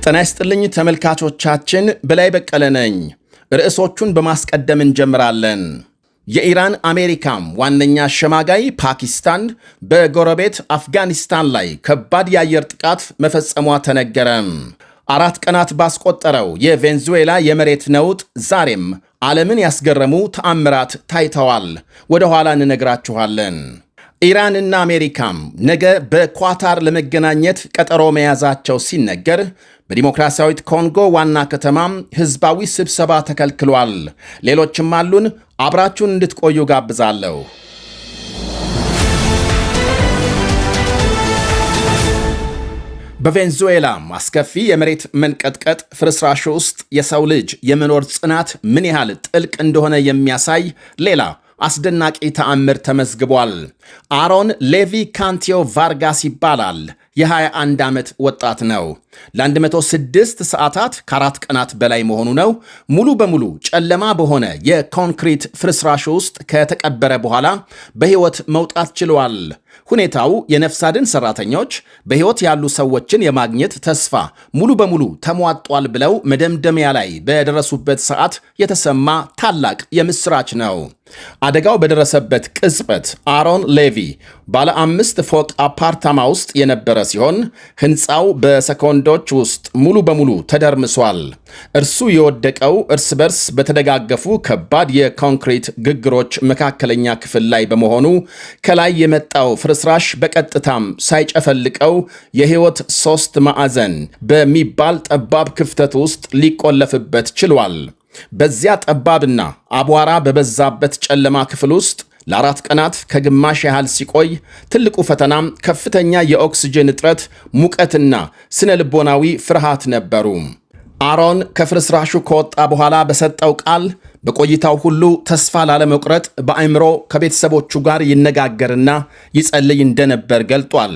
ጤና ይስጥልኝ ተመልካቾቻችን፣ በላይ በቀለ ነኝ። ርዕሶቹን በማስቀደም እንጀምራለን። የኢራን አሜሪካም ዋነኛ አሸማጋይ ፓኪስታን በጎረቤት አፍጋኒስታን ላይ ከባድ የአየር ጥቃት መፈጸሟ ተነገረ። 4 ቀናት ባስቆጠረው የቬንዙዌላ የመሬት ነውጥ ዛሬም ዓለምን ያስገረሙ ተአምራት ታይተዋል። ወደ ኋላ እንነግራችኋለን። ኢራንና አሜሪካም ነገ በኳታር ለመገናኘት ቀጠሮ መያዛቸው ሲነገር፣ በዲሞክራሲያዊት ኮንጎ ዋና ከተማም ሕዝባዊ ስብሰባ ተከልክሏል። ሌሎችም አሉን። አብራችሁን እንድትቆዩ ጋብዛለሁ። በቬንዙዌላ አስከፊ የመሬት መንቀጥቀጥ ፍርስራሽ ውስጥ የሰው ልጅ የመኖር ጽናት ምን ያህል ጥልቅ እንደሆነ የሚያሳይ ሌላ አስደናቂ ተአምር ተመዝግቧል። አሮን ሌቪ ካንቲዮ ቫርጋስ ይባላል። የ21 ዓመት ወጣት ነው። ለ106 ሰዓታት ከ4 ቀናት በላይ መሆኑ ነው። ሙሉ በሙሉ ጨለማ በሆነ የኮንክሪት ፍርስራሽ ውስጥ ከተቀበረ በኋላ በሕይወት መውጣት ችሏል። ሁኔታው የነፍስ አድን ሰራተኞች በሕይወት ያሉ ሰዎችን የማግኘት ተስፋ ሙሉ በሙሉ ተሟጧል ብለው መደምደሚያ ላይ በደረሱበት ሰዓት የተሰማ ታላቅ የምስራች ነው። አደጋው በደረሰበት ቅጽበት አሮን ሌቪ ባለ 5 ፎቅ አፓርታማ ውስጥ የነበረ ሲሆን ሕንፃው በሰኮንዶች ውስጥ ሙሉ በሙሉ ተደርምሷል። እርሱ የወደቀው እርስ በርስ በተደጋገፉ ከባድ የኮንክሪት ግግሮች መካከለኛ ክፍል ላይ በመሆኑ ከላይ የመጣው ፍርስራሽ በቀጥታም ሳይጨፈልቀው የሕይወት 3 ማዕዘን በሚባል ጠባብ ክፍተት ውስጥ ሊቆለፍበት ችሏል። በዚያ ጠባብና አቧራ በበዛበት ጨለማ ክፍል ውስጥ ለ4 ቀናት ከግማሽ ያህል ሲቆይ ትልቁ ፈተናም ከፍተኛ የኦክስጅን እጥረት፣ ሙቀትና ስነ ልቦናዊ ፍርሃት ነበሩ። አሮን ከፍርስራሹ ከወጣ በኋላ በሰጠው ቃል በቆይታው ሁሉ ተስፋ ላለመቁረጥ በአእምሮ ከቤተሰቦቹ ጋር ይነጋገርና ይጸልይ እንደነበር ገልጧል።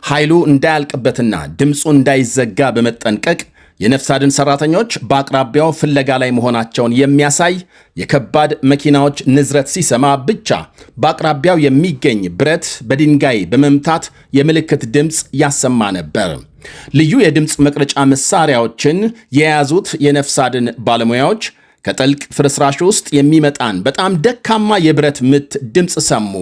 ኃይሉ እንዳያልቅበትና ድምፁ እንዳይዘጋ በመጠንቀቅ የነፍስ አድን ሰራተኞች በአቅራቢያው ፍለጋ ላይ መሆናቸውን የሚያሳይ የከባድ መኪናዎች ንዝረት ሲሰማ ብቻ በአቅራቢያው የሚገኝ ብረት በድንጋይ በመምታት የምልክት ድምፅ ያሰማ ነበር። ልዩ የድምፅ መቅረጫ መሳሪያዎችን የያዙት የነፍስ አድን ባለሙያዎች ከጥልቅ ፍርስራሽ ውስጥ የሚመጣን በጣም ደካማ የብረት ምት ድምፅ ሰሙ።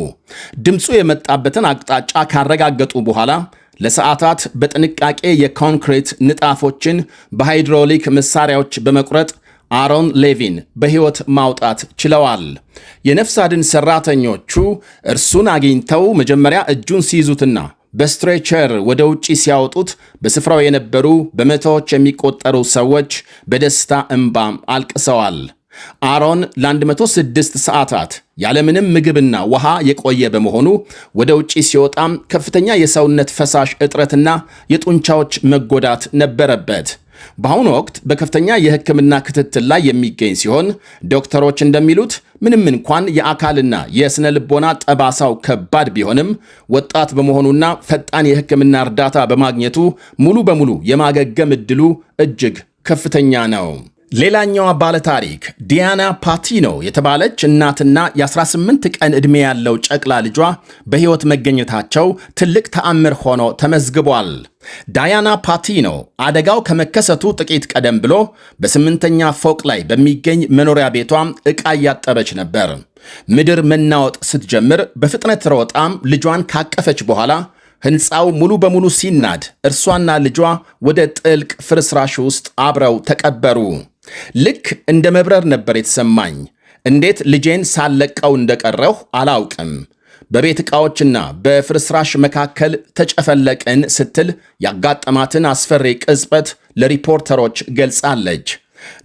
ድምፁ የመጣበትን አቅጣጫ ካረጋገጡ በኋላ ለሰዓታት በጥንቃቄ የኮንክሪት ንጣፎችን በሃይድሮሊክ መሳሪያዎች በመቁረጥ አሮን ሌቪን በሕይወት ማውጣት ችለዋል። የነፍስ አድን ሰራተኞቹ እርሱን አግኝተው መጀመሪያ እጁን ሲይዙትና በስትሬቸር ወደ ውጪ ሲያወጡት በስፍራው የነበሩ በመቶዎች የሚቆጠሩ ሰዎች በደስታ እንባም አልቅሰዋል። አሮን ለ106 ሰዓታት ያለምንም ምግብና ውሃ የቆየ በመሆኑ ወደ ውጪ ሲወጣም ከፍተኛ የሰውነት ፈሳሽ እጥረትና የጡንቻዎች መጎዳት ነበረበት። በአሁኑ ወቅት በከፍተኛ የሕክምና ክትትል ላይ የሚገኝ ሲሆን ዶክተሮች እንደሚሉት ምንም እንኳን የአካልና የስነ ልቦና ጠባሳው ከባድ ቢሆንም ወጣት በመሆኑና ፈጣን የሕክምና እርዳታ በማግኘቱ ሙሉ በሙሉ የማገገም ዕድሉ እጅግ ከፍተኛ ነው። ሌላኛዋ ባለታሪክ ዲያና ፓቲኖ የተባለች እናትና የ18 ቀን ዕድሜ ያለው ጨቅላ ልጇ በሕይወት መገኘታቸው ትልቅ ተአምር ሆኖ ተመዝግቧል። ዳያና ፓቲኖ አደጋው ከመከሰቱ ጥቂት ቀደም ብሎ በ8ኛ ፎቅ ላይ በሚገኝ መኖሪያ ቤቷ ዕቃ እያጠበች ነበር። ምድር መናወጥ ስትጀምር በፍጥነት ሮጣም ልጇን ካቀፈች በኋላ ሕንፃው ሙሉ በሙሉ ሲናድ እርሷና ልጇ ወደ ጥልቅ ፍርስራሽ ውስጥ አብረው ተቀበሩ። ልክ እንደ መብረር ነበር የተሰማኝ። እንዴት ልጄን ሳለቀው እንደቀረሁ አላውቅም። በቤት ዕቃዎችና በፍርስራሽ መካከል ተጨፈለቅን ስትል ያጋጠማትን አስፈሪ ቅጽበት ለሪፖርተሮች ገልጻለች።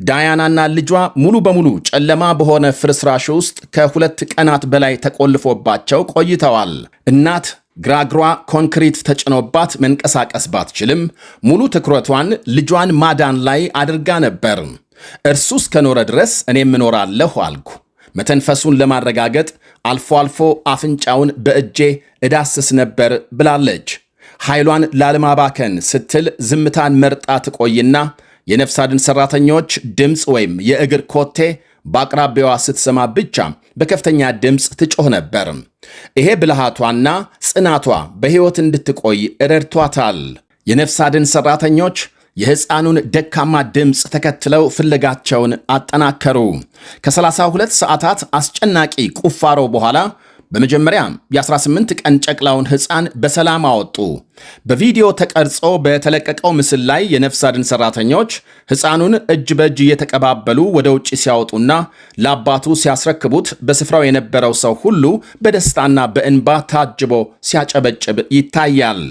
ዳያናና ልጇ ሙሉ በሙሉ ጨለማ በሆነ ፍርስራሽ ውስጥ ከ2 ቀናት በላይ ተቆልፎባቸው ቆይተዋል። እናት ግራግሯ ኮንክሪት ተጭኖባት መንቀሳቀስ ባትችልም ሙሉ ትኩረቷን ልጇን ማዳን ላይ አድርጋ ነበር። እርሱ እስከኖረ ድረስ እኔም እኖራለሁ አልኩ። መተንፈሱን ለማረጋገጥ አልፎ አልፎ አፍንጫውን በእጄ እዳስስ ነበር ብላለች። ኃይሏን ላለማባከን ስትል ዝምታን መርጣ ትቆይና የነፍስ አድን ሰራተኞች ድምፅ ወይም የእግር ኮቴ በአቅራቢያዋ ስትሰማ ብቻ በከፍተኛ ድምፅ ትጮህ ነበር። ይሄ ብልሃቷና ጽናቷ በሕይወት እንድትቆይ ረድቷታል። የነፍስ አድን ሰራተኞች የሕፃኑን ደካማ ድምፅ ተከትለው ፍለጋቸውን አጠናከሩ። ከ32 ሰዓታት አስጨናቂ ቁፋሮ በኋላ በመጀመሪያ የ18 ቀን ጨቅላውን ሕፃን በሰላም አወጡ። በቪዲዮ ተቀርጾ በተለቀቀው ምስል ላይ የነፍስ አድን ሰራተኞች ሕፃኑን እጅ በእጅ እየተቀባበሉ ወደ ውጭ ሲያወጡና ለአባቱ ሲያስረክቡት በስፍራው የነበረው ሰው ሁሉ በደስታና በእንባ ታጅቦ ሲያጨበጭብ ይታያል።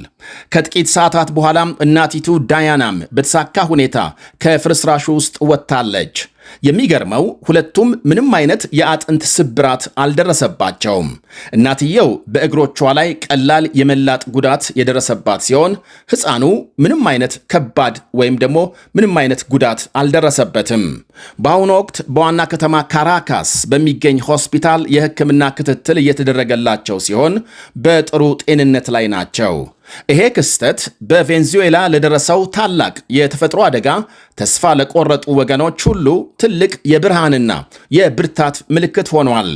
ከጥቂት ሰዓታት በኋላም እናቲቱ ዳያናም በተሳካ ሁኔታ ከፍርስራሹ ውስጥ ወጥታለች። የሚገርመው ሁለቱም ምንም አይነት የአጥንት ስብራት አልደረሰባቸውም። እናትየው በእግሮቿ ላይ ቀላል የመላጥ ጉዳት የደረሰባት ሲሆን ሕፃኑ ምንም አይነት ከባድ ወይም ደግሞ ምንም አይነት ጉዳት አልደረሰበትም። በአሁኑ ወቅት በዋና ከተማ ካራካስ በሚገኝ ሆስፒታል የሕክምና ክትትል እየተደረገላቸው ሲሆን በጥሩ ጤንነት ላይ ናቸው። ይሄ ክስተት በቬንዙዌላ ለደረሰው ታላቅ የተፈጥሮ አደጋ ተስፋ ለቆረጡ ወገኖች ሁሉ ትልቅ የብርሃንና የብርታት ምልክት ሆኗል።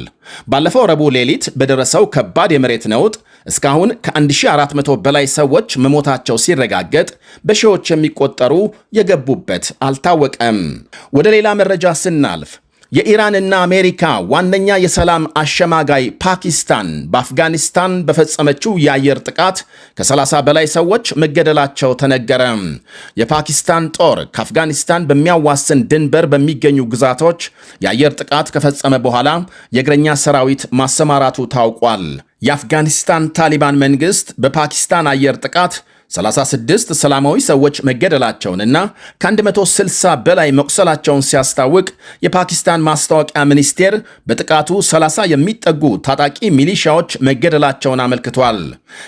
ባለፈው ረቡዕ ሌሊት በደረሰው ከባድ የመሬት ነውጥ እስካሁን ከ1400 በላይ ሰዎች መሞታቸው ሲረጋገጥ በሺዎች የሚቆጠሩ የገቡበት አልታወቀም። ወደ ሌላ መረጃ ስናልፍ የኢራንና አሜሪካ ዋነኛ የሰላም አሸማጋይ ፓኪስታን በአፍጋኒስታን በፈጸመችው የአየር ጥቃት ከ30 በላይ ሰዎች መገደላቸው ተነገረ። የፓኪስታን ጦር ከአፍጋኒስታን በሚያዋስን ድንበር በሚገኙ ግዛቶች የአየር ጥቃት ከፈጸመ በኋላ የእግረኛ ሰራዊት ማሰማራቱ ታውቋል። የአፍጋኒስታን ታሊባን መንግስት በፓኪስታን አየር ጥቃት 36 ሰላማዊ ሰዎች መገደላቸውንና ከ160 በላይ መቁሰላቸውን ሲያስታውቅ የፓኪስታን ማስታወቂያ ሚኒስቴር በጥቃቱ 30 የሚጠጉ ታጣቂ ሚሊሻዎች መገደላቸውን አመልክቷል።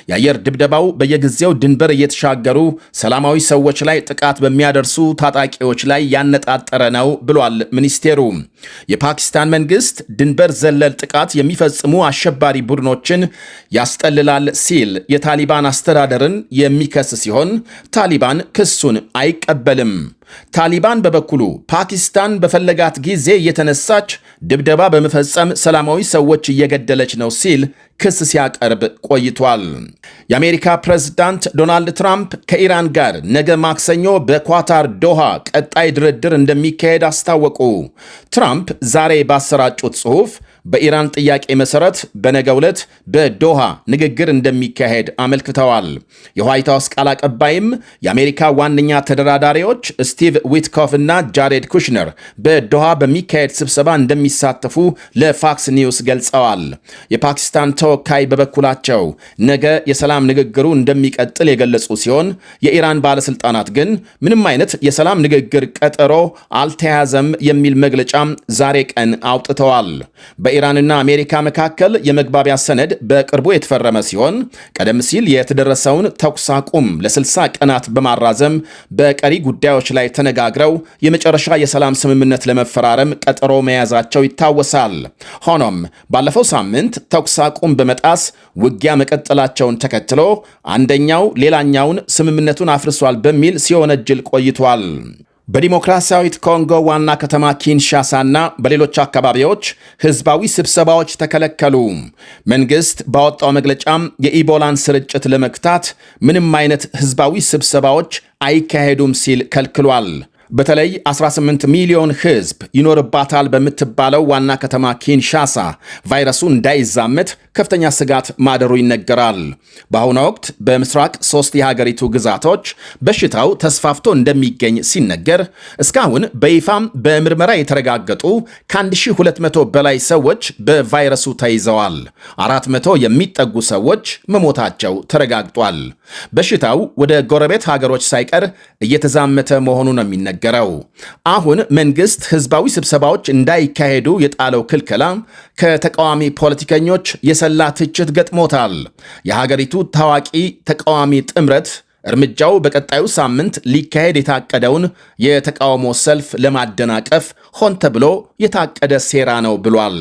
የአየር ድብደባው በየጊዜው ድንበር እየተሻገሩ ሰላማዊ ሰዎች ላይ ጥቃት በሚያደርሱ ታጣቂዎች ላይ ያነጣጠረ ነው ብሏል ሚኒስቴሩ። የፓኪስታን መንግስት ድንበር ዘለል ጥቃት የሚፈጽሙ አሸባሪ ቡድኖችን ያስጠልላል ሲል የታሊባን አስተዳደርን የሚከስ ሲሆን ታሊባን ክሱን አይቀበልም። ታሊባን በበኩሉ ፓኪስታን በፈለጋት ጊዜ እየተነሳች ድብደባ በመፈጸም ሰላማዊ ሰዎች እየገደለች ነው ሲል ክስ ሲያቀርብ ቆይቷል። የአሜሪካ ፕሬዝዳንት ዶናልድ ትራምፕ ከኢራን ጋር ነገ ማክሰኞ በኳታር ዶሃ ቀጣይ ድርድር እንደሚካሄድ አስታወቁ። ትራምፕ ዛሬ ባሰራጩት ጽሑፍ በኢራን ጥያቄ መሰረት በነገው ዕለት በዶሃ ንግግር እንደሚካሄድ አመልክተዋል። የዋይት ሃውስ ቃል አቀባይም የአሜሪካ ዋነኛ ተደራዳሪዎች ስቲቭ ዊትኮፍ እና ጃሬድ ኩሽነር በዶሃ በሚካሄድ ስብሰባ እንደሚሳተፉ ለፋክስ ኒውስ ገልጸዋል። የፓኪስታን ተወካይ በበኩላቸው ነገ የሰላም ንግግሩ እንደሚቀጥል የገለጹ ሲሆን የኢራን ባለስልጣናት ግን ምንም አይነት የሰላም ንግግር ቀጠሮ አልተያዘም የሚል መግለጫ ዛሬ ቀን አውጥተዋል። በኢራንና አሜሪካ መካከል የመግባቢያ ሰነድ በቅርቡ የተፈረመ ሲሆን ቀደም ሲል የተደረሰውን ተኩስ አቁም ለ60 ቀናት በማራዘም በቀሪ ጉዳዮች ላይ ተነጋግረው የመጨረሻ የሰላም ስምምነት ለመፈራረም ቀጠሮ መያዛቸው ይታወሳል። ሆኖም ባለፈው ሳምንት ተኩስ አቁም በመጣስ ውጊያ መቀጠላቸውን ተከትሎ አንደኛው ሌላኛውን ስምምነቱን አፍርሷል በሚል ሲወነጅል ቆይቷል። በዲሞክራሲያዊት ኮንጎ ዋና ከተማ ኪንሻሳና በሌሎች አካባቢዎች ህዝባዊ ስብሰባዎች ተከለከሉ። መንግስት ባወጣው መግለጫም የኢቦላን ስርጭት ለመግታት ምንም አይነት ህዝባዊ ስብሰባዎች አይካሄዱም ሲል ከልክሏል። በተለይ 18 ሚሊዮን ህዝብ ይኖርባታል በምትባለው ዋና ከተማ ኪንሻሳ ቫይረሱ እንዳይዛመት ከፍተኛ ስጋት ማደሩ ይነገራል። በአሁኑ ወቅት በምስራቅ 3 የሀገሪቱ ግዛቶች በሽታው ተስፋፍቶ እንደሚገኝ ሲነገር እስካሁን በይፋም በምርመራ የተረጋገጡ ከ1200 በላይ ሰዎች በቫይረሱ ተይዘዋል። 400 የሚጠጉ ሰዎች መሞታቸው ተረጋግጧል። በሽታው ወደ ጎረቤት ሀገሮች ሳይቀር እየተዛመተ መሆኑ ነው የሚነገረው። አሁን መንግስት ህዝባዊ ስብሰባዎች እንዳይካሄዱ የጣለው ክልከላ ከተቃዋሚ ፖለቲከኞች የሰላ ትችት ገጥሞታል። የሀገሪቱ ታዋቂ ተቃዋሚ ጥምረት እርምጃው በቀጣዩ ሳምንት ሊካሄድ የታቀደውን የተቃውሞ ሰልፍ ለማደናቀፍ ሆን ተብሎ የታቀደ ሴራ ነው ብሏል።